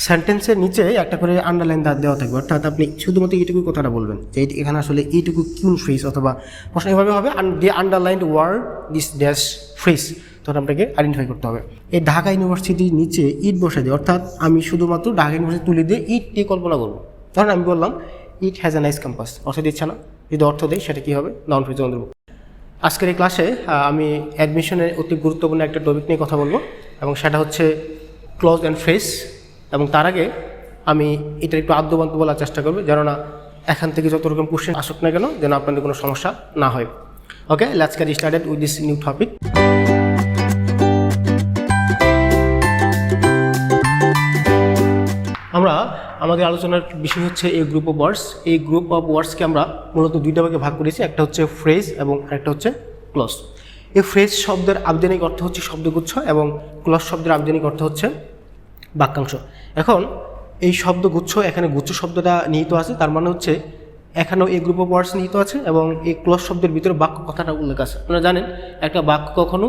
সেন্টেন্সের নিচে একটা করে আন্ডারলাইন দেওয়া থাকবে, অর্থাৎ আপনি শুধুমাত্র এইটুকু কথাটা বলবেন যে এখানে আসলে এইটুকু কোন ফ্রেজ, অথবা প্রশ্ন এভাবে হবে the underlined word this dash phrase, তখন আপনাকে আইডেন্টিফাই করতে হবে। এই ঢাকা ইউনিভার্সিটির নিচে ইট বসে দিই, অর্থাৎ আমি শুধুমাত্র ঢাকা ইউনিভার্সিটি তুলে দিয়ে ইট দিয়ে কল্পনা করবো। তখন আমি বললাম it has a nice campus, অর্থ দিচ্ছে না, যদি অর্থ দেয় সেটা কী হবে, নাউন ফ্রেজের অন্তর্ভুক্ত। আজকের এই ক্লাসে আমি অ্যাডমিশনের অতি গুরুত্বপূর্ণ একটা টপিক নিয়ে কথা বলবো, এবং সেটা হচ্ছে ক্লজ অ্যান্ড ফ্রেজ। এবং তার আগে আমি এটা একটু আদ্যবান্ত বলার চেষ্টা করবো, যেন না এখান থেকে যত রকম কোশ্চেন আসুক না কেন যেন আপনাদের কোনো সমস্যা না হয়। Okay, let's get started with this new topic. আমরা আমাদের আলোচনার বিষয় হচ্ছে এই গ্রুপ অফ ওয়ার্ডস। এই গ্রুপ অফ ওয়ার্ডসকে আমরা মূলত দুইটা ভাগে ভাগ করেছি, একটা হচ্ছে ফ্রেজ এবং একটা হচ্ছে ক্লজ। এই ফ্রেজ শব্দের আবিধানিক অর্থ হচ্ছে শব্দগুচ্ছ, এবং ক্লজ শব্দের আবিধানিক অর্থ হচ্ছে বাক্যাংশ। এখন এই শব্দগুচ্ছ, এখানে গুচ্ছ শব্দটা নিহিত আছে, তার মানে হচ্ছে এখানেও এই গ্রুপ অফ ওয়ার্ডস নিহিত আছে, এবং এই ক্লজ শব্দের ভিতরে বাক্য কথাটা উল্লেখ আছে। আপনারা জানেন একটা বাক্য কখনো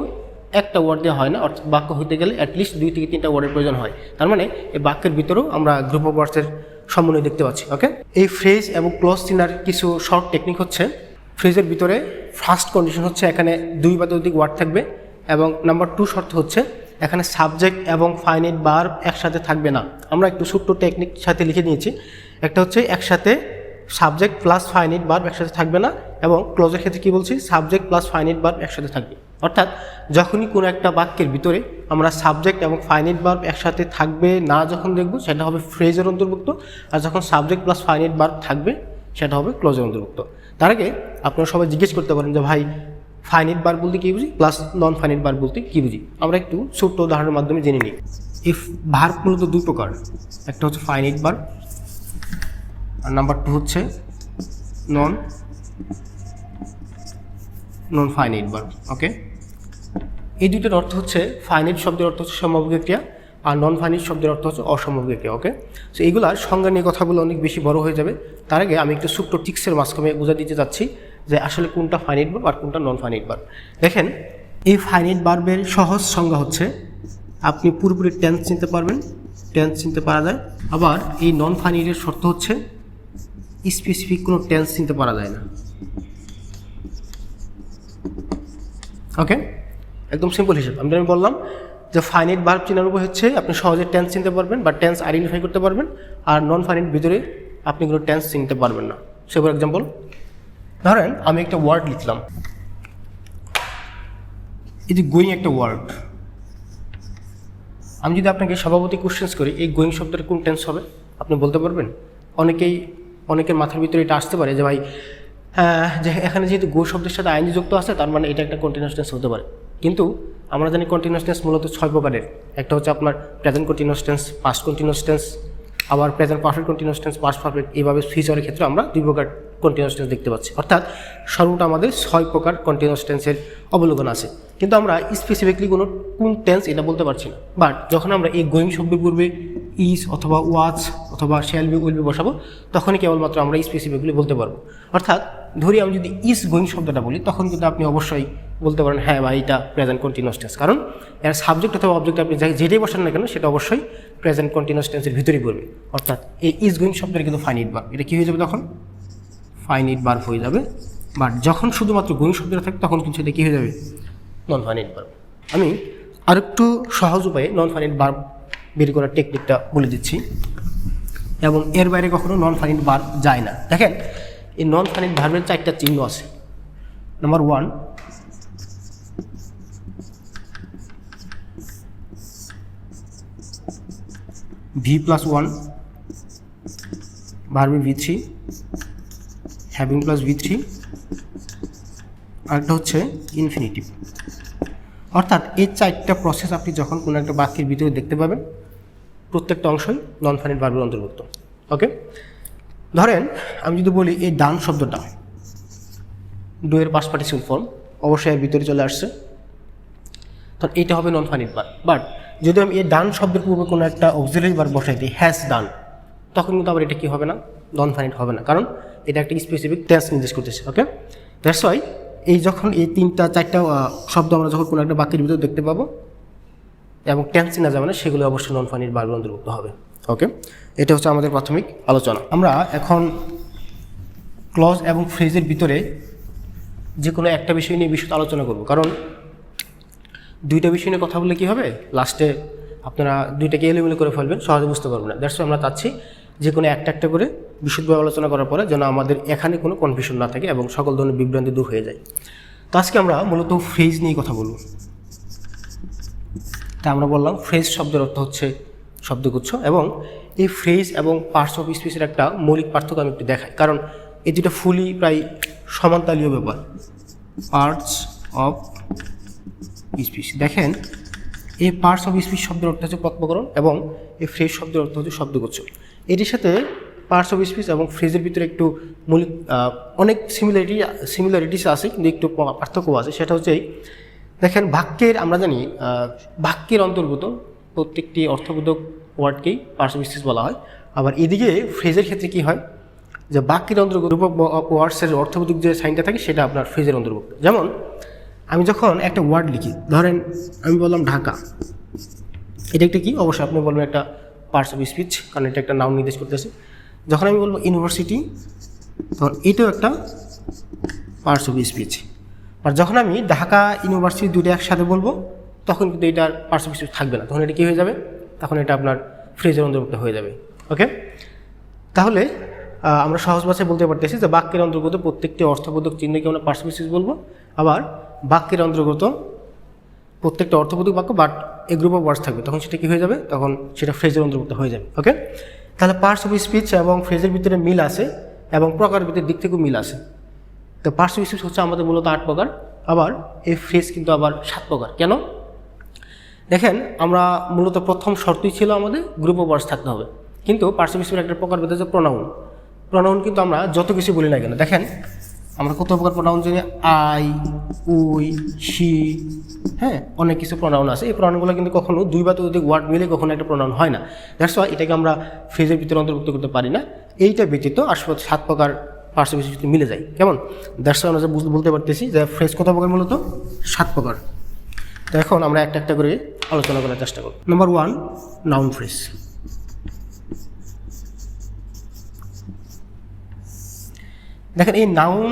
একটা ওয়ার্ড দিয়ে হয় না, অর্থাৎ বাক্য হতে গেলে অ্যাটলিস্ট 2 থেকে 3টা ওয়ার্ডের প্রয়োজন হয়। তার মানে এই বাক্যের ভিতরেও আমরা গ্রুপ অফ ওয়ার্ডসের সমন্বয় দেখতে পাচ্ছি। ওকে, এই ফ্রেজ এবং ক্লজ চিনার কিছু শর্ট টেকনিক হচ্ছে, ফ্রেজের ভিতরে ফার্স্ট কন্ডিশন হচ্ছে এখানে 2 বা ততোধিক ওয়ার্ড থাকবে, এবং নাম্বার 2 শর্ত হচ্ছে এখানে সাবজেক্ট এবং ফাইনাইট ভার্ব একসাথে থাকবে না। আমরা একটু ছোট্ট টেকনিক সাথে লিখে নিয়েছি। একটা হচ্ছে একসাথে সাবজেক্ট প্লাস ফাইনাইট ভার্ব একসাথে থাকবে না, এবং ক্লজের ক্ষেত্রে কী বলছি, সাবজেক্ট প্লাস ফাইনাইট ভার্ব একসাথে থাকবে। অর্থাৎ যখনই কোনো একটা বাক্যের ভিতরে আমরা সাবজেক্ট এবং ফাইনাইট ভার্ব একসাথে থাকবে না যখন দেখব, সেটা হবে ফ্রেজের অন্তর্ভুক্ত, আর যখন সাবজেক্ট প্লাস ফাইনাইট ভার্ব থাকবে সেটা হবে ক্লজের অন্তর্ভুক্ত। তার আগে আপনারা সবাই জিজ্ঞেস করতে পারেন যে ভাই ফাইনাইট ভার্ব বলতে কী বুঝি, প্লাস নন ফাইনাইট ভার্ব বলতে কী বুঝি। আমরা একটু ছোট্ট উদাহরণের মাধ্যমে জেনে নিই। এই ভার্ব মূলত 2 প্রকার, একটা হচ্ছে ফাইনাইট ভার্ব, আর নাম্বার 2 হচ্ছে নন ফাইনাইট ভার্ব। ওকে, এই দুইটার অর্থ হচ্ছে, ফাইনাইট শব্দের অর্থ হচ্ছে সম্ভাব্য ক্রিয়া, আর নন ফাইনাইট শব্দের অর্থ হচ্ছে অসম্ভাব্য ক্রিয়া। ওকে, সো এইগুলার সংজ্ঞা নিয়ে কথা বলে অনেক বেশি বড় হয়ে যাবে। তার আগে আমি একটু ছোট্ট টিক্সের মাঝখানে বোঝা দিতে যাচ্ছি যে আসলে কোনটা ফাইনাইট ভার্ব আর কোনটা নন ফাইনাইট ভার্ব। দেখেন, এই ফাইনাইট ভার্বের সহজ সংজ্ঞা হচ্ছে আপনি পুরোপুরি টেন্স চিনতে পারবেন, টেন্স চিনতে পারা যায়। আবার এই নন ফাইনাইটের শর্ত হচ্ছে স্পেসিফিক কোনো টেন্স চিনতে পারা যায় না। ওকে, একদম সিম্পল হিসেব। আমি বললাম যে ফাইনাইট ভার্ব চেনার উপায় হচ্ছে আপনি সহজে টেন্স চিনতে পারবেন বা টেন্স আইডেন্টিফাই করতে পারবেন, আর নন ফাইনাইট ভিতরে আপনি কোনো টেন্স চিনতে পারবেন না। সে ফর এক্সাম্পল, ধরেন আমি একটা ওয়ার্ড লিখলাম, এই যে গোয়িং একটা ওয়ার্ড, আমি যদি আপনাকে সভাপতি কোশ্চেন্স করি এই গোয়িং শব্দের কোন টেন্স হবে আপনি বলতে পারবেন? অনেকের মাথার ভিতরে এটা আসতে পারে যে ভাই যে এখানে যেহেতু গো শব্দের সাথে আইনজি যুক্ত আছে, তার মানে এটা একটা কন্টিনিউয়াস টেন্স হতে পারে। কিন্তু আমরা জানি কন্টিনিউয়াস টেন্স মূলত 6 প্রকারের। একটা হচ্ছে আপনার present continuous tense, past continuous tense, আবার present perfect continuous tense, past perfect, এইভাবে ফিউচারের ক্ষেত্রে আমরা 2 প্রকার কন্টিনিউয়াস টেন্স দেখতে পাচ্ছি। অর্থাৎ সর্বমোট আমাদের 6 প্রকার কন্টিনিউয়াস টেন্সের অবলোকন আছে, কিন্তু আমরা স্পেসিফিকলি কোন টেন্স এটা বলতে পারছি না। বাট যখন আমরা এই গোয়িং শব্দের পূর্বে ইজ অথবা ওয়াজ অথবা শ্যাল বি উইল বি বসাবো, তখনই কেবলমাত্র আমরা স্পেসিফিকলি বলতে পারবো। অর্থাৎ ধরি আমি যদি ইজ গোয়িং শব্দটা বলি, তখন কিন্তু আপনি অবশ্যই বলতে পারেন হ্যাঁ ভাই এটা প্রেজেন্ট কন্টিনিউয়াস টেন্স, কারণ এর সাবজেক্ট অথবা অবজেক্ট আপনি যেটাই বসান না কেন সেটা অবশ্যই প্রেজেন্ট কন্টিনিউয়াস টেন্সের ভিতরেই পড়বে। অর্থাৎ এই ইজ গোয়িং শব্দের কিন্তু ফাইনাইট ভার্ব, এটা কী হয়ে যাবে তখন ফাইনাইট ভার্ব হয়ে যাবে। বাট যখন শুধুমাত্র গোয়িং শব্দটা থাকে তখন কিন্তু এটা কী হয়ে যাবে নন ফাইনাইট ভার্ব। আমি আরেকটু সহজ উপায়ে নন ফাইনাইট ভার্ব বের করার টেকনিকটা বলে দিচ্ছি, এবং এর বাইরে কখনো নন ফাইনাইট ভার্ব যায় না। দেখেন, এই নন ফাইনাইট ভার্বের 4টা চিহ্ন আছে। Number 1, V+1, ভার্বে V3, having plus V3, আরেকটা হচ্ছে ইনফিনিটিভ। অর্থাৎ এই 4টা প্রসেস আপনি যখন কোনো একটা বাক্যের ভিতরে দেখতে পাবেন, প্রত্যেকটা অংশই নন ফাইনাইট ভার্বের অন্তর্ভুক্ত। ওকে, ধরেন আমি যদি বলি এই ডান শব্দটা, ডু এর পাস্ট পার্টিসিপল ফর্ম, অবশ্যই এর ভিতরে চলে আসছে, তখন এইটা হবে নন ফাইনাইট ভার্ব। বাট যদি আমি এই ডান শব্দের পূর্বে কোনো একটা অক্সিলারি ভার্ব বসাই দিই হ্যাজ ডান, তখন কিন্তু আবার এটা কি হবে না, নন ফাইনাইট হবে না, কারণ এটা একটা স্পেসিফিক টেন্স নির্দেশ করতেছে। ওকে, দ্যাটস ওয়াই এই যখন এই 3-4টা শব্দ আমরা যখন কোনো একটা বাক্যের ভিতরে দেখতে পাবো এবং টেন্স চেনা যাবে না, সেগুলো অবশ্যই নন ফাইনাইট ভার্বের অন্তর্ভুক্ত হবে। ওকে, এটা হচ্ছে আমাদের প্রাথমিক আলোচনা। আমরা এখন ক্লজ এবং ফ্রেজের ভিতরে যে কোনো একটা বিষয় নিয়ে বিশদ আলোচনা করব, কারণ দুইটা বিষয় নিয়ে কথা বললে কী হবে, লাস্টে আপনারা দুইটাকে এলোমেলো করে ফেলবেন, সহজে বুঝতে পারবেন না। দ্যাটস আমরা চাচ্ছি যে কোনো একটা করে বিশদভাবে আলোচনা করার পরে যেন আমাদের এখানে কোনো কনফিউশন না থাকে এবং সকল ধরনের বিভ্রান্তি দূর হয়ে যায়। তো আজকে আমরা মূলত ফ্রেজ নিয়ে কথা বলব। তা আমরা বললাম ফ্রেজ শব্দের অর্থ হচ্ছে শব্দগুচ্ছ, এবং এই ফ্রেজ এবং পার্টস অফ স্পিচের একটা মৌলিক পার্থক্য আমি একটু দেখাই, কারণ এই দুটো ফুলি প্রায় সমানতালীয় ব্যাপার। পার্টস অফ স্পিচ, দেখেন এই পার্টস অফ স্পিচ শব্দের অর্থ হচ্ছে পদপ্রকরণ এবং এই ফ্রেজ শব্দের অর্থ হচ্ছে শব্দগুচ্ছ। এটির সাথে পার্টস অফ স্পিচ এবং ফ্রেজের ভিতরে একটু মৌলিক অনেক সিমিলারিটিস আছে, কিন্তু একটু পার্থক্য আছে। সেটা হচ্ছে দেখেন বাক্যের, আমরা জানি বাক্যের অন্তর্গত প্রত্যেকটি অর্থবোধক ওয়ার্ডকেই পার্টস অফ স্পিচ বলা হয়। আবার এদিকে ফ্রেজের ক্ষেত্রে কি হয়, যে বাক্যের অন্তর্গত গ্রুপ অফ ওয়ার্ডসের অর্থবোধক যে সাইনটা থাকে সেটা আপনার ফ্রেজের অন্তর্ভুক্ত। যেমন আমি যখন একটা ওয়ার্ড লিখি, ধরেন আমি বললাম ঢাকা, এটা একটা কি, অবশ্যই আপনি বলবেন একটা পার্টস অফ স্পিচ, কারণ এটা একটা নাউন নির্দেশ করতেছে। যখন আমি বলবো ইউনিভার্সিটি, তখন এটাও একটা পার্টস অফ স্পিচ। আর যখন আমি ঢাকা ইউনিভার্সিটি দুটো একসাথে বলবো, তখন কিন্তু এটার পার্টস অফ স্পিচ থাকবে না, তখন এটা কী হয়ে যাবে, তখন এটা আপনার ফ্রেজের অন্তর্ভুক্ত হয়ে যাবে। ওকে, তাহলে আমরা সহজ ভাষায় বলতে পারতেছি যে বাক্যের অন্তর্গত প্রত্যেকটি অর্থবোধক চিহ্নকে আমরা পার্টস অফ স্পিচ বলবো, আবার বাক্যের অন্তর্গত প্রত্যেকটা অর্থবোধক বাক্য but A group of words থাকবে, তখন সেটা কী হয়ে যাবে, তখন সেটা ফ্রেজের অন্তর্ভুক্ত হয়ে যাবে। ওকে, তাহলে পার্টস অফ স্পিচ এবং ফ্রেজের ভিতরে মিল আছে এবং প্রকারের ভিতরে দিক থেকেও মিল আছে। তো পার্টস অফ স্পিচ হচ্ছে আমাদের মূলত 8 প্রকার, আবার এই ফ্রেজ কিন্তু আবার 7 প্রকার। কেন দেখেন, আমরা মূলত প্রথম শর্তই ছিল আমাদের গ্রুপ অফ ওয়ার্ডস থাকতে হবে, কিন্তু পার্টস অফ স্পিচের একটা প্রকার বেঁধে হচ্ছে প্রোনাউন। প্রোনাউন কিন্তু আমরা যত কিছু বলি না কেন, দেখেন আমরা কত প্রকার প্রোনাউন জানি, আই, উই, শি, হ্যাঁ, অনেক কিছু প্রোনাউন আছে। এই প্রোনাউনগুলো কিন্তু কখনো দুই বা ততোধিক ওয়ার্ড মিলে কখনো একটা প্রোনাউন হয় না। দ্যাটস ওয়াই এটাকে আমরা ফ্রেজের ভিতরে অন্তর্ভুক্ত করতে পারি না। এইটা ব্যতীত আসলে 7 প্রকার পার্টস অফ স্পিচ মিলে যায়। কেমন, দ্যাটস ওয়াই আমরা বলতে পারতেছি যে ফ্রেজ কত প্রকার, মূলত 7 প্রকার। তো এখন আমরা একটা করে আলোচনা করার চেষ্টা করব। Number 1, noun phrase. দেখেন এই নাউন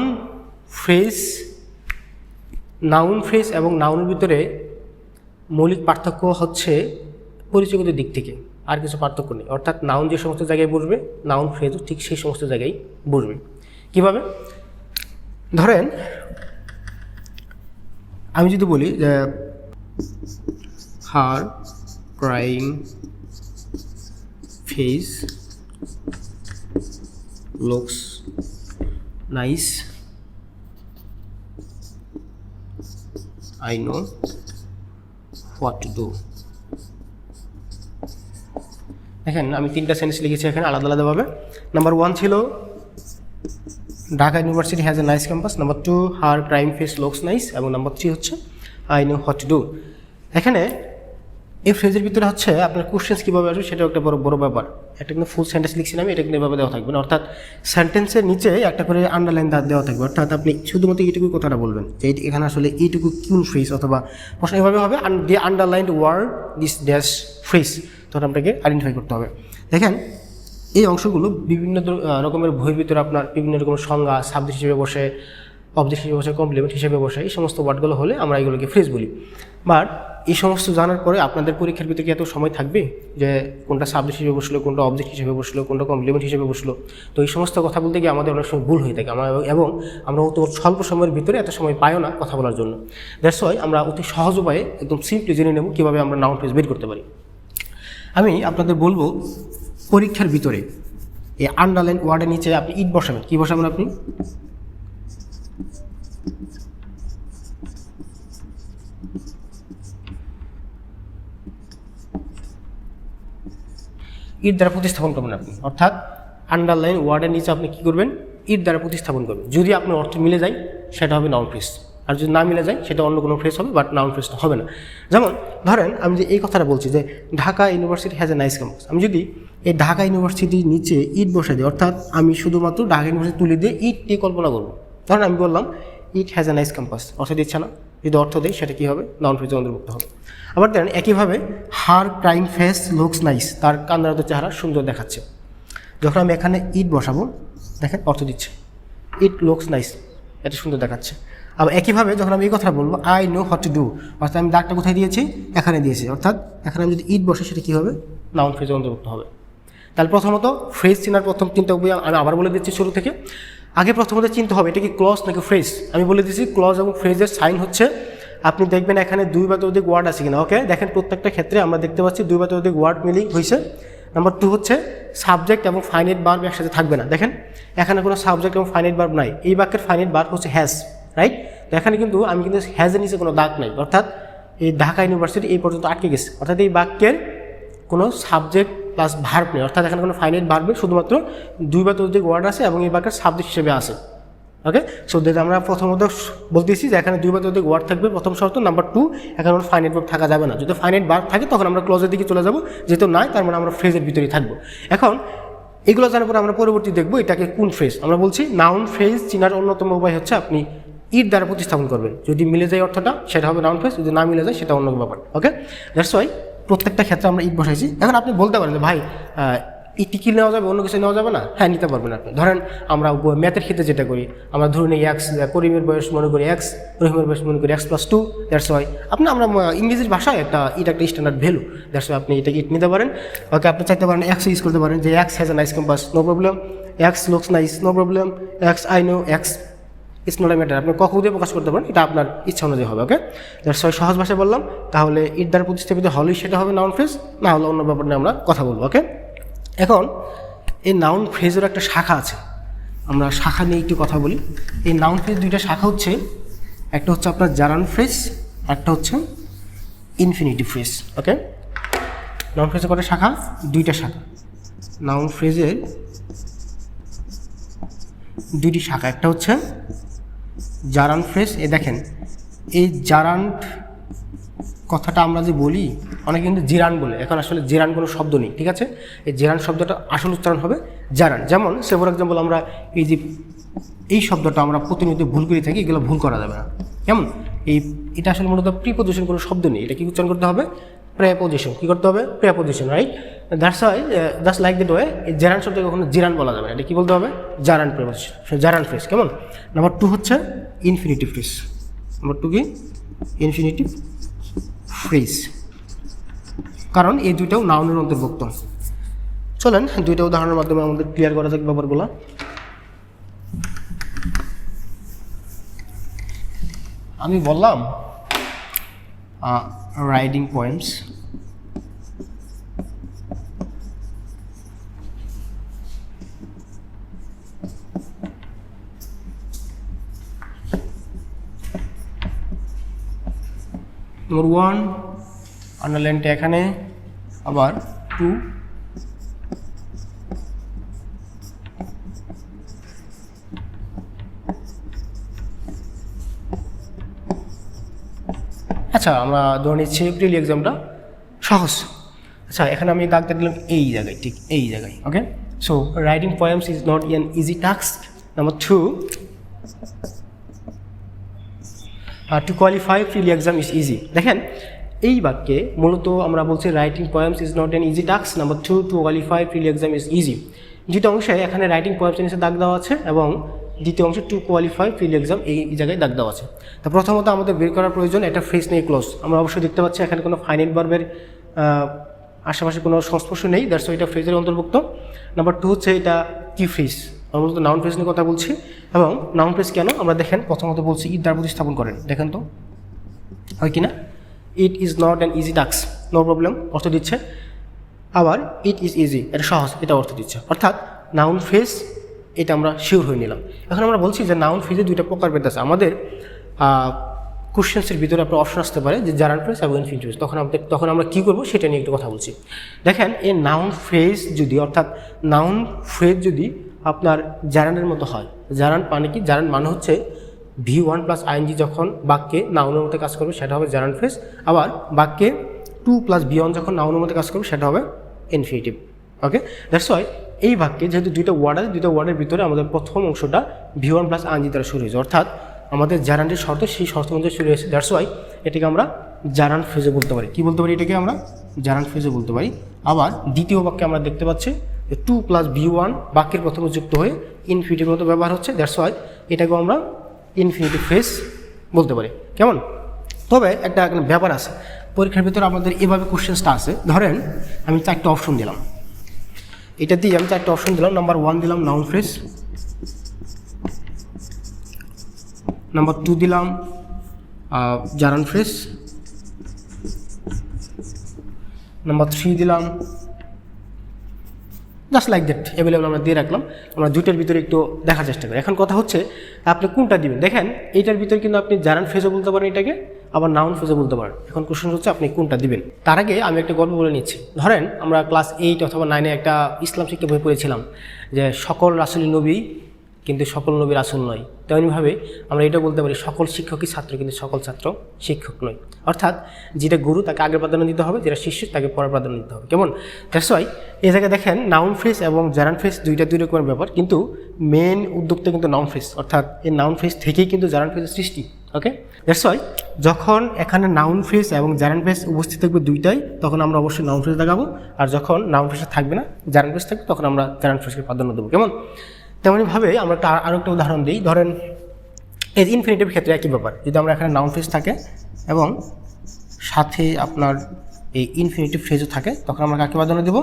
ফ্রেজ এবং নাউনের ভিতরে মৌলিক পার্থক্য হচ্ছে পরিচয়গত দিক থেকে, আর কিছু পার্থক্য নেই। অর্থাৎ নাউন যে সমস্ত জায়গায় বসবে, নাউন ফ্রেজও ঠিক সেই সমস্ত জায়গায় বসবে। কীভাবে, ধরেন আমি যদি বলি যে her crying face looks nice, I know what to do। দেখেন আমি 3টা সেন্টেন্স লিখেছি এখানে আলাদা আলাদাভাবে। নাম্বার 1 ছিল Dhaka university has a nice campus. Number 2, her crime face looks nice. এবং নাম্বার 3 হচ্ছে I know what to do. এখানে এই ফ্রেজের ভিতরে হচ্ছে আপনার কোশ্চেন্স কীভাবে আসবে সেটাও একটা বড় ব্যাপার। একটা কিন্তু ফুল সেন্টেন্স লিখছিলাম, এটা কিন্তু এভাবে দেওয়া থাকবে না, অর্থাৎ সেন্টেন্সের নিচে একটা করে আন্ডারলাইন দেওয়া থাকবে। অর্থাৎ আপনি শুধুমাত্র এইটুকু কথাটা বলবেন যে এখানে আসলে এইটুকু কোন ফ্রেজ, অথবা প্রশ্ন এভাবে হবে the underlined word this dash phrase, তখন আপনাকে আইডেন্টিফাই করতে হবে। দেখেন এই অংশগুলো বিভিন্ন রকমের বইয়ের ভিতরে আপনার বিভিন্ন রকমের সংজ্ঞা, সাবজেক্ট হিসেবে বসে, অবজেক্ট হিসেবে বসে, কমপ্লিমেন্ট হিসেবে বসে, এই সমস্ত ওয়ার্ডগুলো হলে আমরা এগুলোকে ফ্রেজ বলি। বাট এই সমস্ত জানার পরে আপনাদের পরীক্ষার ভিতরে কি এত সময় থাকবে যে কোনটা সাবজেক্ট হিসেবে বসলো, কোনটা অবজেক্ট হিসেবে বসলো, কোনটা কমপ্লিমেন্ট হিসেবে বসলো? তো এই সমস্ত কথা বলতে গিয়ে আমাদের অনেক সময় ভুল হয়ে থাকে, এবং আমরা অত স্বল্প সময়ের ভিতরে এত সময় পাইও না কথা বলার জন্য। দ্যাটস ওয়াই আমরা অতি সহজ উপায়ে একদম সিম্পলি জেনে নেব কীভাবে আমরা নাউন ফ্রেজ বের করতে পারি। আমি আপনাদের বলবো পরীক্ষার ভিতরে এই আন্ডারলাইন ওয়ার্ডের নিচে আপনি ইট বসাবেন। কী বসাবেন আপনি? ইট দ্বারা প্রতিস্থাপন করবেন আপনি, অর্থাৎ আন্ডারলাইন ওয়ার্ডের নিচে আপনি কী করবেন, ইট দ্বারা প্রতিস্থাপন করবেন। যদি আপনার অর্থ মিলে যায় সেটা হবে নাউন ফ্রেজ, আর যদি না মিলে যায় সেটা অন্য কোনো ফ্রেজ হবে, বাট নাউন ফ্রেজটা হবে না। যেমন ধরেন আমি যে এই কথাটা বলছি যে Dhaka university has a nice campus, আমি যদি এই ঢাকা ইউনিভার্সিটির নিচে ইট বসে দিই, অর্থাৎ আমি শুধুমাত্র ঢাকা ইউনিভার্সিটি তুলে দিয়ে ইটটি কল্পনা করবো। ধরেন আমি বললাম it has a nice campus, অর্থ দিচ্ছে না? যদি অর্থ দেয় সেটা কী হবে, নাউন ফ্রেজের অন্তর্ভুক্ত হবে। আবার দেখেন একইভাবে হার ক্রাইং ফেস লুকস নাইস, তার কান্দারত চেহারা সুন্দর দেখাচ্ছে। যখন আমি এখানে ইট বসাবো দেখেন অর্থ দিচ্ছে ইট লুকস নাইস, এটা সুন্দর দেখাচ্ছে। আবার একইভাবে যখন আমি এই কথা বলবো I know what to do, অর্থাৎ আমি দাগটা কোথায় দিয়েছি, এখানে দিয়েছি, অর্থাৎ এখানে আমি যদি ইট বসে সেটা কী হবে, নাউন ফ্রেজের অন্তর্ভুক্ত হবে। তাহলে প্রথমত ফ্রেজ চেনার প্রথম 3টা উপায় আমি আবার বলে দিচ্ছি শুরু থেকে। আগে প্রথমত চিনতে হবে এটা কি ক্লজ নাকি ফ্রেজ। আমি বলে দিচ্ছি ক্লজ এবং ফ্রেজের সাইন হচ্ছে, আপনি দেখবেন এখানে 2 বা ততোধিক ওয়ার্ড আছে কিনা। ওকে, দেখেন প্রত্যেকটা ক্ষেত্রে আমরা দেখতে পাচ্ছি 2 বা ততোধিক ওয়ার্ড মিলিং হয়েছে। নাম্বার 2 হচ্ছে সাবজেক্ট এবং ফাইনাইট ভার্ব একসাথে থাকবে না। দেখেন এখানে কোনো সাবজেক্ট এবং ফাইনাইট ভার্ব নাই, এই বাক্যের ফাইনাইট ভার্ব হচ্ছে হ্যাজ, রাইট। তো এখানে কিন্তু আমি কিন্তু হ্যাজের নিচে কোনো দাগ নাই, অর্থাৎ এই ঢাকা ইউনিভার্সিটি এই পর্যন্ত আটকে গেছে, অর্থাৎ এই বাক্যের কোনো সাবজেক্ট প্লাস ভার্ব নেই, অর্থাৎ এখানে কোনো ফাইনাইট ভার্ব নেই, শুধুমাত্র 2 বা ততোধিক ওয়ার্ড আছে এবং এই বাক্যের সাবজেক্ট হিসেবে আছে। ওকে, সো আমরা প্রথমত বলতেছি যে এখানে 2 বা ততোধিক ওয়ার্ড থাকবে, প্রথম শর্ত। নাম্বার 2, এখানে কোনো ফাইনাইট ভার্ব থাকা যাবে না। যদি ফাইনাইট ভার্ব থাকে তখন আমরা ক্লজের দিকে চলে যাব, যেহেতু নাই তার মানে আমরা ফ্রেজের ভিতরেই থাকবো। এখন এগুলো জানার পরে আমরা পরবর্তী দেখবো এটাকে কোন ফ্রেজ। আমরা বলছি নাউন ফ্রেজ চেনার অন্যতম উপায় হচ্ছে আপনি ইট দ্বারা প্রতিস্থাপন করবেন। যদি মিলে যায় অর্থটা সেটা হবে নাউন ফ্রেজ, যদি না মিলে যায় সেটা অন্য ব্যাপার। ওকে, দ্যাটস ওয়াই প্রত্যেকটা ক্ষেত্রে আমরা ইট বসাইছি। এখন আপনি বলতে পারেন যে ভাই ইট কি নেওয়া যাবে, অন্য কিছু নেওয়া যাবে না? হ্যাঁ, নিতে পারবেন আপনি। ধরেন আমরা ম্যাথের ক্ষেত্রে যেটা করি, আমরা ধরুন এই এক্স, করিমের বয়স মনে করি এক্স, রহিমের বয়স মনে করি x+2, দ্যাটস ওয়াই আমরা ইংরেজির ভাষায় একটা স্ট্যান্ডার্ড ভ্যালু, দ্যাটস ওয়াই আপনি এটা ইট নিতে পারেন। ওকে, আপনি চাইতে পারেন এক্স ইউজ করতে পারেন, যে X has a nice compass, no problem. X looks nice, no problem. X I know, X it's not a matter, আপনি কখন দিয়ে প্রকাশ করতে পারেন, এটা আপনার ইচ্ছা অনুযায়ী হবে। ওকে, দ্যাটস ওয়াই সহজ ভাষায় বললাম। তাহলে ইট দ্বারা প্রতিস্থাপিত হলেই সেটা হবে নাউন ফ্রেজ, না হলে অন্য ব্যাপার নিয়ে আমরা কথা বলবো। ওকে, এখন এই নাউন ফ্রেজের একটা শাখা আছে, আমরা শাখা নিয়ে একটু কথা বলি। এই নাউন ফ্রেজ 2টা শাখা হচ্ছে, একটা হচ্ছে আপনার জারান ফ্রেজ, একটা হচ্ছে ইনফিনিটিভ ফ্রেজ। ওকে, নাউন ফ্রেজের কটা শাখা? 2টা শাখা। নাউন ফ্রেজের 2টি শাখা, একটা হচ্ছে জারান ফ্রেজ। দেখেন এই জারান কথাটা আমরা যে বলি অনেকে কিন্তু জিরান বলে, এখন আসলে জিরান কোনো শব্দ নেই, ঠিক আছে। এই জিরান শব্দটা আসল উচ্চারণ হবে জারান। যেমন সে ফর এক্সাম্পল আমরা এই শব্দটা আমরা প্রতিনিয়ত ভুল করে থাকি, এগুলো ভুল করা যাবে না। কেমন এটা আসলে মূলত প্রিপোজিশন কোনো শব্দ নেই, এটা কি উচ্চারণ করতে হবে? প্রেপোজিশন। কী করতে হবে? Preposition, right. That's why just like that way এই জারান শব্দকে কখনো জিরান বলা যাবে না, এটা কী বলতে হবে? Jaran preposition, Jaran phrase. কেমন? নাম্বার 2 হচ্ছে ইনফিনিটিভ ফ্রেজ। নাম্বার 2 কি? ইনফিনিটিভ ফ্রেজ, কারণ এই 2টাও নাউনের অন্তর্ভুক্ত। চলেন 2টা উদাহরণের মাধ্যমে আমাদের ক্লিয়ার করা যাক ব্যাপারগুলো। আমি বললাম রাইডিং পয়েন্টস, নম্বর 1 আন্ডারলাইনটা এখানে, আবার 2 আচ্ছা আমরা ধরে নিচ্ছি এপ্রিল এক্সামটা সহজ। আচ্ছা এখানে আমি দাগটা দিলাম এই জায়গায়, ঠিক এই জায়গায়। Okay, so writing poems is not an easy task. Number 2, to qualify prelim exam is easy. দেখেন এই বাক্যে মূলত আমরা বলছি writing poems is not an easy task. Number 2, to qualify prelim exam is easy. দুটো অংশে এখানে রাইটিং পোয়েমসের নিচে দাগ দেওয়া আছে এবং দ্বিতীয় অংশে টু কোয়ালিফাই প্রিলি এক্সাম এই জায়গায় দাগ দেওয়া আছে। তা প্রথমত আমাদের বের করার প্রয়োজন একটা ফ্রেজ নিয়ে ক্লোজ। আমরা অবশ্যই দেখতে পাচ্ছি এখানে কোনো ফাইনাইট ভার্বের আশেপাশে কোনো সংস্পর্শ নেই, দ্যাটস ওয়াই এটা ফ্রেজের অন্তর্ভুক্ত। নাম্বার 2 হচ্ছে এটা কি ফ্রেজ, আমরা মূলত নাউন ফ্রেজ নিয়ে কথা বলছি। এবং নাউন ফ্রেজ কেন আমরা দেখেন প্রথমত বলছি ইট দ্বারা প্রতিস্থাপন করেন, দেখেন তো হয় কিনা। It is not an easy task, no problem অর্থ দিচ্ছে। আবার ইট ইজ ইজি, এটা সহজ, এটা অর্থ দিচ্ছে। অর্থাৎ নাউন ফ্রেজ এটা আমরা শিওর হয়ে নিলাম। এখন আমরা বলছি যে নাউন ফ্রেজে 2টা প্রকারভেদ আছে। আমাদের কোশ্চেন্সের ভিতরে আপনার অপশন আসতে পারে যে জারান ফ্রেজ এবং ইনফিনিটিভ ফ্রেজ, তখন আমরা কী করবো সেটা নিয়ে একটু কথা বলছি। দেখেন এই নাউন ফ্রেজ যদি, অর্থাৎ নাউন ফ্রেজ যদি আপনার জারানের মতো হয়, জারান মানে কি? জারান মানে হচ্ছে V1 + ing যখন বাক্যে নাউনের মধ্যে কাজ করবে সেটা হবে জারান ফ্রেজ। আবার বাক্যে 2 + V1 যখন নাউনের মধ্যে কাজ করবে সেটা হবে ইনফিনিটিভ। ওকে, দ্যাটস ওয়াই এই বাক্যে যেহেতু 2টা ওয়ার্ড আছে, 2টা ওয়ার্ডের ভিতরে আমাদের প্রথম অংশটা V1 + ing দ্বারা শুরু হয়েছে, অর্থাৎ আমাদের জারান্ডের শর্ত সেই শর্ত অনুযায়ী চলে এসেছে, দ্যাটস ওয়াই এটাকে আমরা জারান্ড ফ্রেজে বলতে পারি। কি বলতে পারি এটাকে আমরা? জারান্ড ফ্রেজে বলতে পারি। আবার দ্বিতীয় বাক্যে আমরা দেখতে পাচ্ছি 2 + B1 বাক্যের প্রথমে যুক্ত হয়ে ইনফিনিটিভের মতো ব্যবহার হচ্ছে, দ্যাটস ওয়াই এটাকেও আমরা ইনফিনিটিভ ফ্রেজ বলতে পারি। কেমন? তবে একটা ব্যাপার আছে, পরীক্ষার ভিতরে আমাদের এভাবে কোশ্চেন্সটা আছে। ধরেন আমি 4টা অপশন দিলাম, এটা দিয়ে আমি 4টা অপশন দিলাম। নাম্বার 1 দিলাম নাউন ফ্রেজ, নাম্বার 2 দিলাম জারান্ড ফ্রেজ, নাম্বার 3 দিলাম, জাস্ট লাইক দ্যাট অ্যাভেলেবল আমরা দিয়ে রাখলাম। আমরা দুইটার ভিতরে একটু দেখার চেষ্টা করি। এখন কথা হচ্ছে আপনি কোনটা দিবেন। দেখেন এইটার ভিতরে কিন্তু আপনি জারান্ড ফ্রেজও বলতে পারেন এটাকে, আবার নাউন ফ্রেজও বলতে পারেন। এখন কোশ্চেন হচ্ছে আপনি কোনটা দিবেন। তার আগে আমি একটা গল্প বলে নিচ্ছি। ধরেন আমরা ক্লাস 8 অথবা 9-এ একটা ইসলাম শিক্ষা বই পড়েছিলাম যে সকল রাসূলই নবী কিন্তু সকল নবী রাসূল নয়। তেমনিভাবে আমরা এটা বলতে পারি সকল শিক্ষকই ছাত্র কিন্তু সকল ছাত্র শিক্ষক নয়। অর্থাৎ যেটা গুরু তাকে আগে প্রাধান্য দিতে হবে, যেটা শিষ্য তাকে পরে প্রাধান্য দিতে হবে। কেমন? দ্যাটস ওয়াই এই জায়গায় দেখেন নাউন ফ্রেজ এবং জারান্ড ফ্রেজ দুই রকমের ব্যাপার, কিন্তু মেন উদ্যোগটা কিন্তু নাউন ফ্রেজ, অর্থাৎ এই নাউন ফ্রেজ থেকেই কিন্তু জারান্ড ফ্রেজের সৃষ্টি। ওকে, দ্যাটস ওয়াই যখন এখানে নাউন ফ্রেজ এবং জারান্ড ফ্রেজ উপস্থিত থাকবে দুইটাই, তখন আমরা অবশ্যই নাউন ফ্রেজ লাগাবো। আর যখন নাউন ফ্রেজ থাকবে না, জারান্ড ফ্রেজ থাকবে, তখন আমরা জারান্ড ফ্রেজকে প্রাধান্য দেবো। কেমন? তেমনইভাবে আমরা আরও একটা উদাহরণ দিই। ধরেন এই ইনফিনিটিভের ক্ষেত্রে একই ব্যাপার, যদি আমরা এখানে নাউন ফ্রেজ থাকে এবং সাথে আপনার এই ইনফিনিটিভ ফ্রেজও থাকে, তখন আমরা কাকে প্রাধান্য দেব?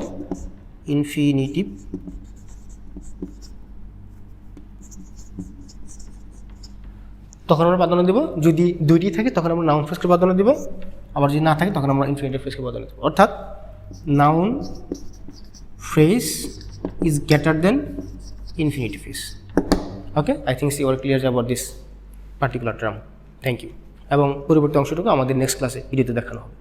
ইনফিনিটিভ। তখন আমরা প্রাধান্য দেব। যদি দুইটি থাকে তখন আমরা নাউন ফ্রেজকে প্রাধান্য দেব, আবার যদি না থাকে তখন আমরা ইনফিনিটিভ ফ্রেজকে প্রাধান্য দেব। অর্থাৎ noun phrase is greater than infinitive phrase. Okay, I think you are clear about this particular term. Thank you. এবং পরবর্তী অংশটুকু আমাদের নেক্সট ক্লাসে ভিডিওতে দেখানো হবে।